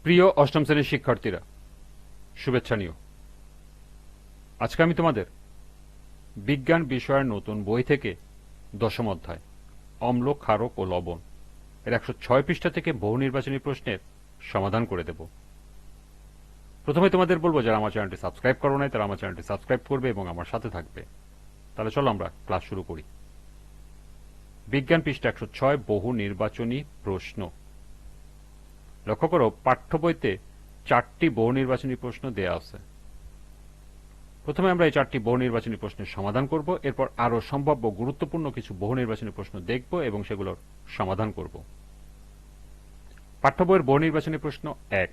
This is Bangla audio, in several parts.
প্রিয় অষ্টম শ্রেণীর শিক্ষার্থীরা, শুভেচ্ছা নিও। আজকে আমি তোমাদের বিজ্ঞান বিষয়ের নতুন বই থেকে দশম অধ্যায় অম্ল, ক্ষারক ও লবণ এর 106 পৃষ্ঠা থেকে বহু নির্বাচনী প্রশ্নের সমাধান করে দেব। প্রথমে তোমাদের বলবো, যারা আমার চ্যানেলটি সাবস্ক্রাইব করো নাই তারা আমার চ্যানেলটি সাবস্ক্রাইব করবে এবং আমার সাথে থাকবে। তাহলে চলো আমরা ক্লাস শুরু করি। বিজ্ঞান পৃষ্ঠা 106, বহু নির্বাচনী প্রশ্ন। লক্ষ্য করো, পাঠ্য বইতে 4টি বহু নির্বাচনী প্রশ্ন দেয়া আছে। প্রথমে আমরা এই 4টি বহু নির্বাচনী প্রশ্নের সমাধান করব, এরপর আরও সম্ভাব্য গুরুত্বপূর্ণ কিছু বহু নির্বাচনী প্রশ্ন দেখব এবং সেগুলোর সমাধান করব। পাঠ্য বইয়ের বহু নির্বাচনী প্রশ্ন 1,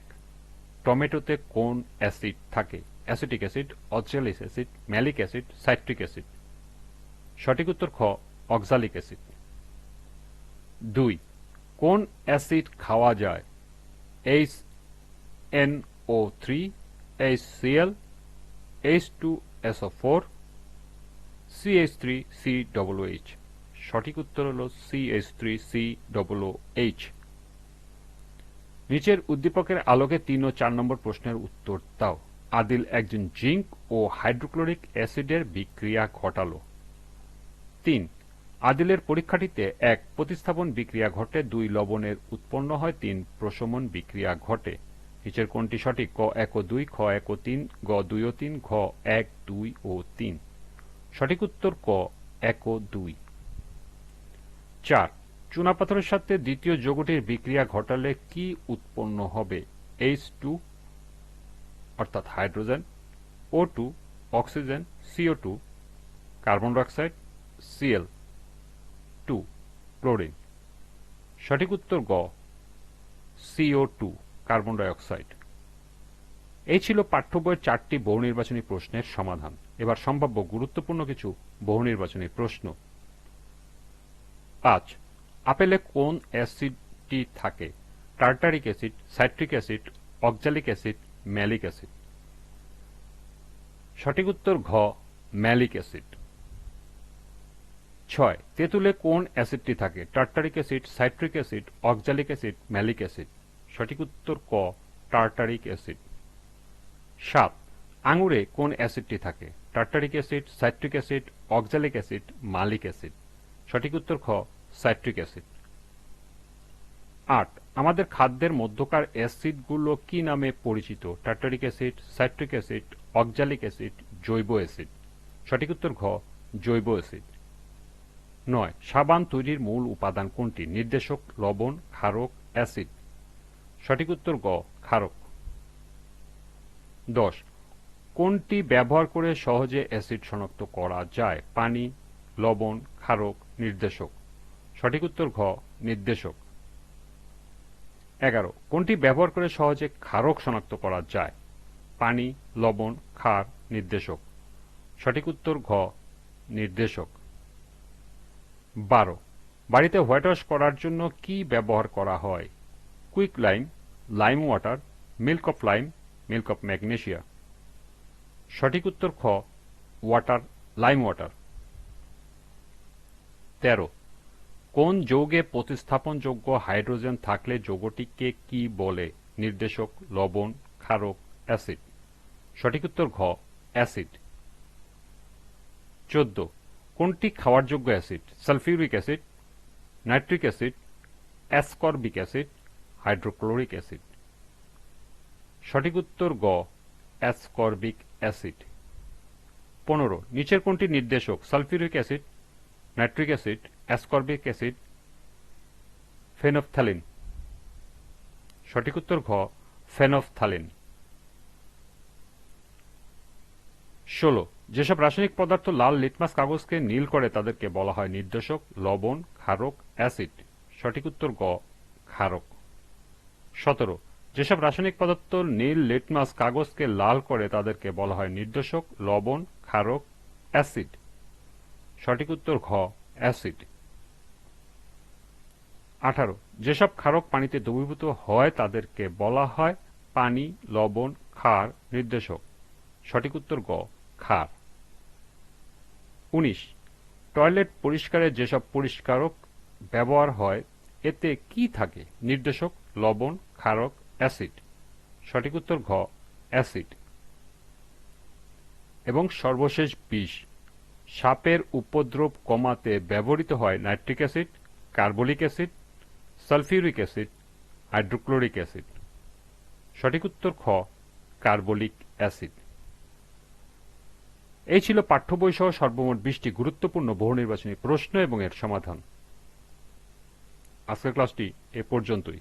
টমেটোতে কোন অ্যাসিড থাকে? Acetic acid, oxalic acid, malic acid, citric acid. সঠিক উত্তর খ, অক্সালিক অ্যাসিড। 2, কোন অ্যাসিড খাওয়া যায়? HNO3, HCl, H2SO4, CH3COOH। সঠিক উত্তর হল CH3COOH। নিচের উদ্দীপকের আলোকে 3 ও 4 নম্বর প্রশ্নের উত্তর দাও। আদিল একজন জিঙ্ক ও হাইড্রোক্লোরিক অ্যাসিডের বিক্রিয়া ঘটালো। 3, আদিলের পরীক্ষাটিতে 1, প্রতিস্থাপন বিক্রিয়া ঘটে, 2, লবণের উৎপন্ন হয়, 3, প্রশমন বিক্রিয়া ঘটে। নিচের কোনটি সঠিক? ক 1 ও 2, খ 1 ও 3, গ 2 ও 3, ঘ 1, 2 ও 3। সঠিক উত্তর ক 1 ও 2। 4, চুনাপাথরের সাথে দ্বিতীয় যৌগটির বিক্রিয়া ঘটালে কি উৎপন্ন হবে? H2 অর্থাৎ hydrogen, O2 oxygen, CO2 carbon dioxide, Cl2 chlorine. সঠিক উত্তর গ CO2 কার্বন ডাইঅক্সাইড। এই ছিল পাঠ্য বইয়ের 4টি বহু নির্বাচনী প্রশ্নের সমাধান। এবার সম্ভাব্য গুরুত্বপূর্ণ কিছু বহু নির্বাচনী প্রশ্ন। 5, আপেলে কোন অ্যাসিডটি থাকে? Tartaric acid, citric acid, oxalic acid, malic acid. সঠিক উত্তর ঘ ম্যালিক অ্যাসিড। 6, তেঁতুলে কোন অ্যাসিডটি থাকে? Tartaric acid, citric acid, oxalic acid, malic acid. সঠিক উত্তর ক টার্টারিক অ্যাসিড। 7, আঙুরে কোন অ্যাসিডটি থাকে? Tartaric acid, citric acid, oxalic acid, malic acid. সঠিক উত্তর খ সাইট্রিক অ্যাসিড। 8, আমাদের খাদ্যের মধ্যকার অ্যাসিডগুলো কি নামে পরিচিত? Tartaric acid, citric acid, oxalic acid, জৈব অ্যাসিড। সঠিক উত্তর ঘ জৈব অ্যাসিড। 9, সাবান তৈরির মূল উপাদান কোনটি? নির্দেশক, লবণ, ক্ষারক, অ্যাসিড। সঠিক উত্তর গ ক্ষারক। 10, কোনটি ব্যবহার করে সহজে অ্যাসিড শনাক্ত করা যায়? পানি, লবণ, ক্ষারক, নির্দেশক। সঠিক উত্তর ঘ নির্দেশক। 11, কোনটি ব্যবহার করে সহজে ক্ষারক শনাক্ত করা যায়? পানি, লবণ, ক্ষার, নির্দেশক। সঠিক উত্তর ঘ নির্দেশক। 12, বাড়িতে হোয়াইট ওয়াশ করার জন্য কি ব্যবহার করা হয়? Quick lime, lime water, milk of lime, milk of magnesia. সঠিক উত্তর খ ওয়াটার, লাইম ওয়াটার। 13, কোন যৌগে প্রতিস্থাপনযোগ্য হাইড্রোজেন থাকলে যৌগটিকে কি বলে? নির্দেশক, লবণ, ক্ষারক, অ্যাসিড। সঠিক উত্তর ঘ অ্যাসিড। 14, কোনটি খাওয়ার যোগ্য acid? Sulphuric acid, nitric acid, ascorbic acid, hydrochloric acid. সঠিক উত্তর গ অ্যাসকর্বিক অ্যাসিড। 15, নিচের কোনটি নির্দেশক? Sulphuric acid, nitric acid, ascorbic acid, phenolphthalein. সঠিক উত্তর ঘ ফেনফথ্যালিন। 16, যেসব রাসায়নিক পদার্থ লাল লিটমাস কাগজকে নীল করে তাদেরকে বলা হয় নির্দেশক, লবণ, ক্ষারক, অ্যাসিড। সঠিক উত্তর গ ক্ষারক। 17, যেসব রাসায়নিক পদার্থ নীল লিটমাস কাগজকে লাল করে তাদেরকে বলা হয় নির্দেশক, লবণ, ক্ষারক, অ্যাসিড। সঠিক উত্তর ঘ অ্যাসিড। 18, যেসব ক্ষারক পানিতে দ্রবীভূত হয় তাদেরকে বলা হয় পানি, লবণ, ক্ষার, নির্দেশক। সঠিক উত্তর গ ক্ষার। 19, টয়লেট পরিষ্কারে যেসব পরিষ্কারক ব্যবহার হয় এতে কি থাকে? নির্দেশক, লবণ, ক্ষারক, অ্যাসিড। সঠিক উত্তর ঘ অ্যাসিড। এবং সর্বশেষ 20, সাপের উপদ্রব কমাতে ব্যবহৃত হয় nitric acid, carbolic acid, sulphuric acid, hydrochloric acid. সঠিক উত্তর খ কার্বলিক অ্যাসিড। এই ছিল পাঠ্য বই সহ সর্বমোট 20টি গুরুত্বপূর্ণ বহু নির্বাচনী প্রশ্ন এবং এর সমাধান। আজকের ক্লাসটি এ পর্যন্তই।